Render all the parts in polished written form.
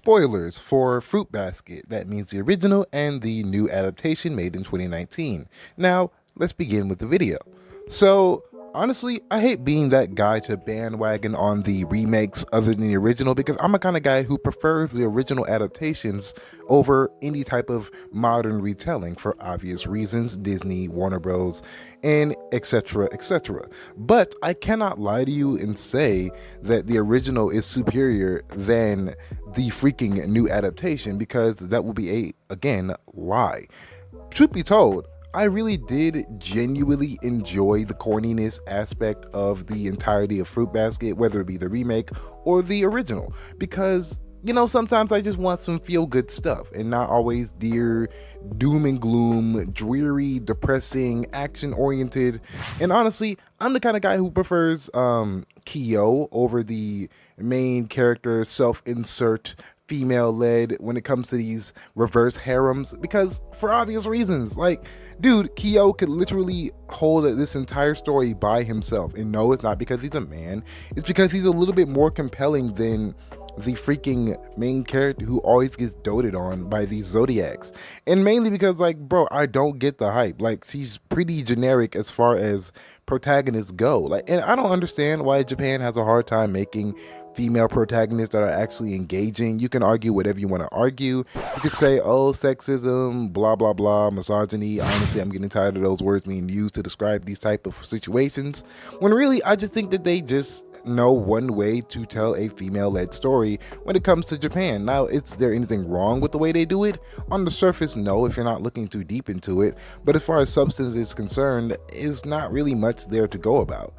spoilers for Fruit Basket. That means the original and the new adaptation made in 2019. Now, let's begin with the video. So, honestly, I hate being that guy to bandwagon on the remakes other than the original because I'm a kind of guy who prefers the original adaptations over any type of modern retelling for obvious reasons, Disney, Warner Bros, and etc. etc. But I cannot lie to you and say that the original is superior than the freaking new adaptation because that would be again, lie. Truth be told, I really did genuinely enjoy the corniness aspect of the entirety of Fruit Basket, whether it be the remake or the original, because sometimes I just want some feel good stuff and not always dear doom and gloom, dreary, depressing, action oriented. And honestly, I'm the kind of guy who prefers Kyo over the main character self-insert female led when it comes to these reverse harems, because for obvious reasons, like, dude, Kyo could literally hold this entire story by himself. And no, it's not because he's a man, it's because he's a little bit more compelling than the freaking main character who always gets doted on by these zodiacs. And mainly because, like, bro, I don't get the hype. Like, she's pretty generic as far as protagonists go. Like, and I don't understand why Japan has a hard time making female protagonists that are actually engaging. You can argue whatever you want to argue. You could say, oh, sexism, blah blah blah, misogyny. Honestly, I'm getting tired of those words being used to describe these type of situations, when really I just think that they just know one way to tell a female-led story when it comes to Japan. Now, is there anything wrong with the way they do it? On the surface, no, if you're not looking too deep into it. But as far as substance is concerned, is not really much there to go about.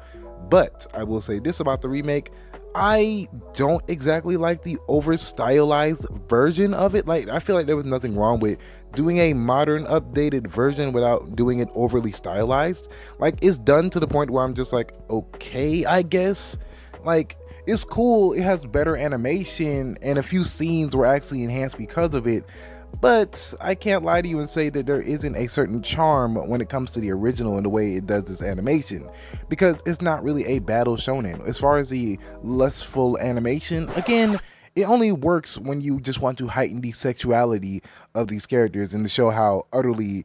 But I will say this about the remake: I don't exactly like the over stylized version of it. Like, I feel like there was nothing wrong with doing a modern updated version without doing it overly stylized. Like, it's done to the point where I'm just like, okay, I guess. Like, it's cool, it has better animation, and a few scenes were actually enhanced because of it. But I can't lie to you and say that there isn't a certain charm when it comes to the original and the way it does this animation, because it's not really a battle shonen. As far as the lustful animation, again, it only works when you just want to heighten the sexuality of these characters and to show how utterly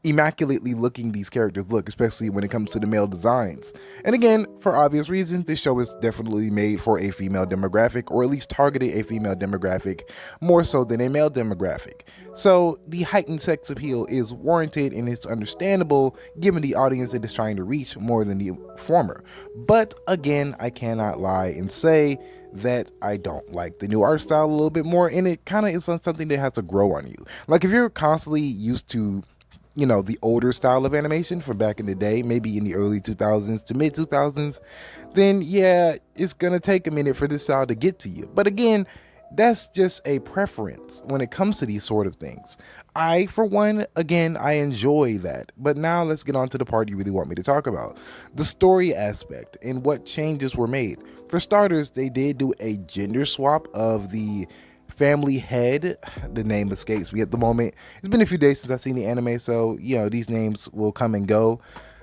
immaculately looking these characters look, especially when it comes to the male designs. And again, for obvious reasons, this show is definitely made for a female demographic, or at least targeted a female demographic more so than a male demographic. So the heightened sex appeal is warranted, and it's understandable given the audience it is trying to reach more than the former. But again, I cannot lie and say that I don't like the new art style a little bit more, and it kind of is something that has to grow on you. Like, if you're constantly used to the older style of animation from back in the day, maybe in the early 2000s to mid 2000s, then yeah, it's gonna take a minute for this style to get to you. But again, that's just a preference when it comes to these sort of things. I, for one, again, I enjoy that. But now let's get on to the part you really want me to talk about: the story aspect and what changes were made. For starters, they did do a gender swap of the family head. The name escapes me at the moment. It's been a few days since I've seen the anime, so these names will come and go.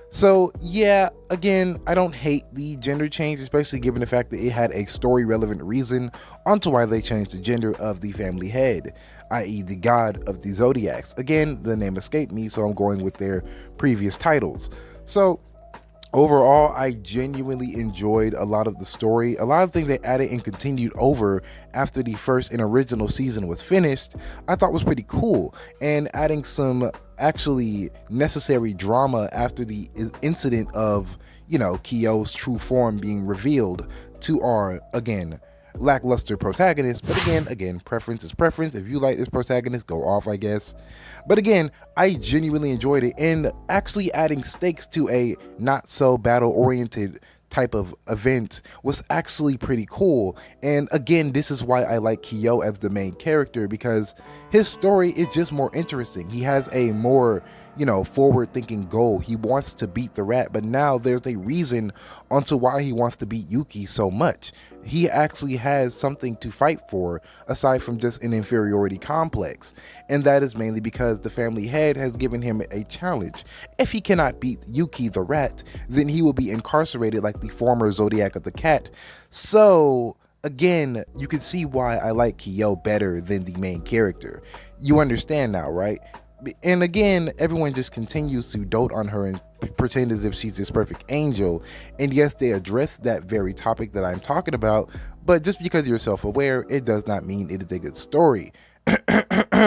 So yeah, again, I don't hate the gender change, especially given the fact that it had a story relevant reason onto why they changed the gender of the family head, i.e. the god of the zodiacs. Again, the name escaped me, so I'm going with their previous titles. So overall, I genuinely enjoyed a lot of the story. A lot of things they added and continued over after the first and original season was finished, I thought was pretty cool. And adding some actually necessary drama after the incident of, Kyo's true form being revealed to our, again, lackluster protagonist. But again, preference is preference. If you like this protagonist, go off, I guess. But again, I genuinely enjoyed it, and actually adding stakes to a not so battle oriented type of event was actually pretty cool. And again, this is why I like Kyo as the main character, because his story is just more interesting. He has a more forward thinking goal. He wants to beat the rat, but now there's a reason onto why he wants to beat Yuki so much. He actually has something to fight for aside from just an inferiority complex, and that is mainly because the family head has given him a challenge. If he cannot beat Yuki the rat, then he will be incarcerated like the former Zodiac of the Cat. So again, you can see why I like Kyo better than the main character. You understand now, right? And again, everyone just continues to dote on her and pretend as if she's this perfect angel. And yes, they address that very topic that I'm talking about, but just because you're self-aware, it does not mean it is a good story.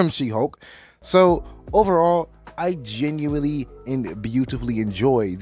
She-Hulk. So overall, I genuinely and beautifully enjoy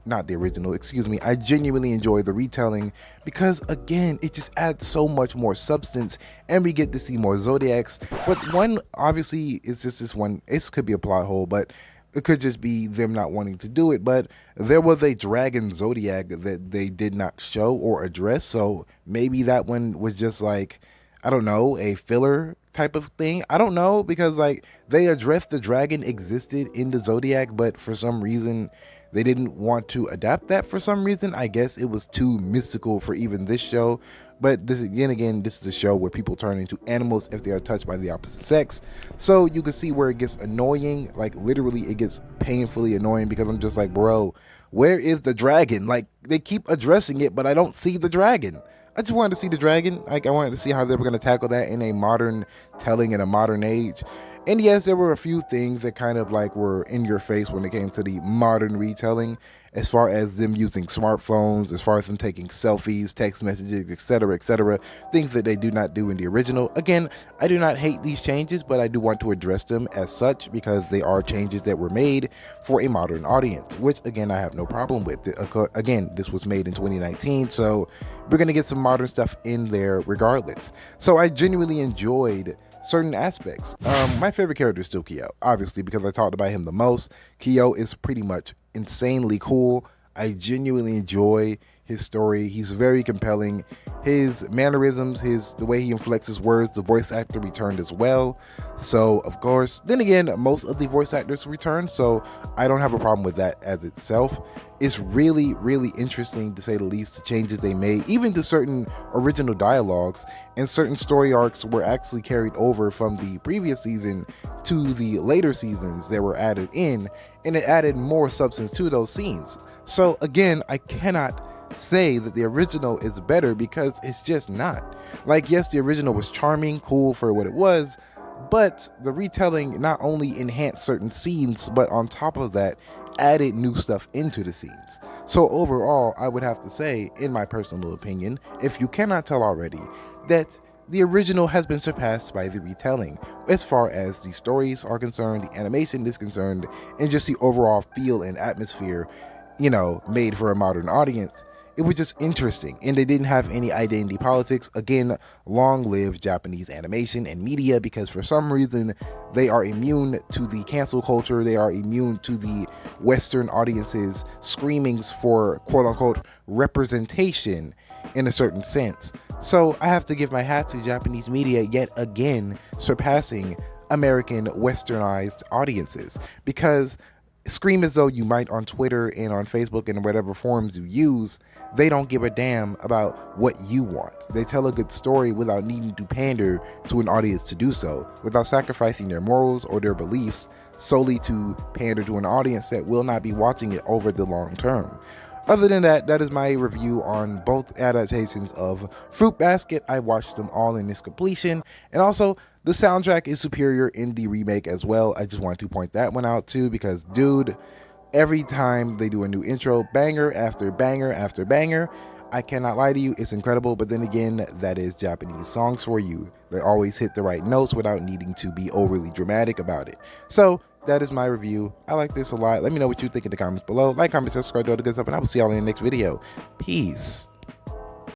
not the original, excuse me. I genuinely enjoy the retelling because again, it just adds so much more substance and we get to see more Zodiacs. But one, obviously, it's just this one, it could be a plot hole, but it could just be them not wanting to do it. But there was a dragon Zodiac that they did not show or address. So maybe that one was just like, I don't know, a filler type of thing. I don't know, because like they addressed the dragon existed in the Zodiac, but for some reason they didn't want to adapt that for some reason. I guess it was too mystical for even this show. But this this is a show where people turn into animals if they are touched by the opposite sex. So you can see where it gets annoying. Like literally it gets painfully annoying because I'm just like, bro, where is the dragon? Like they keep addressing it, but I don't see the dragon. I just wanted to see the dragon. Like I wanted to see how they were going to tackle that in a modern telling in a modern age. And yes, there were a few things that kind of like were in your face when it came to the modern retelling, as far as them using smartphones, as far as them taking selfies, text messages, etc., things that they do not do in the original. Again, I do not hate these changes, but I do want to address them as such because they are changes that were made for a modern audience, which again, I have no problem with. Again, this was made in 2019, so we're going to get some modern stuff in there regardless. So I genuinely enjoyed certain aspects. My favorite character is still Kyo, obviously, because I talked about him the most. Kyo is pretty much insanely cool. I genuinely enjoy his story. He's very compelling. His mannerisms, the way he inflects his words, the voice actor returned as well. So of course, then again, most of the voice actors returned, so I don't have a problem with that as itself. It's really, really interesting to say the least, the changes they made, even to certain original dialogues, and certain story arcs were actually carried over from the previous season to the later seasons that were added in, and it added more substance to those scenes. So again, I cannot say that the original is better because it's just not. Like, yes, the original was charming, cool for what it was, but the retelling not only enhanced certain scenes, but on top of that, added new stuff into the scenes. So overall, I would have to say, in my personal opinion, if you cannot tell already, that the original has been surpassed by the retelling as far as the stories are concerned, the animation is concerned, and just the overall feel and atmosphere, made for a modern audience. It was just interesting, and they didn't have any identity politics. Again, long live Japanese animation and media, because for some reason they are immune to the cancel culture. They are immune to the Western audiences screamings for quote unquote representation in a certain sense. So I have to give my hat to Japanese media yet again, surpassing American westernized audiences, because scream as though you might on Twitter and on Facebook and whatever forums you use, they don't give a damn about what you want. They tell a good story without needing to pander to an audience to do so, without sacrificing their morals or their beliefs solely to pander to an audience that will not be watching it over the long term. Other than that, that is my review on both adaptations of Fruit Basket. I watched them all in its completion, and also the soundtrack is superior in the remake as well. I just wanted to point that one out too, because dude, every time they do a new intro, banger after banger after banger. I cannot lie to you, it's incredible. But then again, that is Japanese songs for you. They always hit the right notes without needing to be overly dramatic about it. So that is my review. I like this a lot. Let me know what you think in the comments below. Like, comment, subscribe, do all the good stuff, and I will see y'all in the next video. Peace.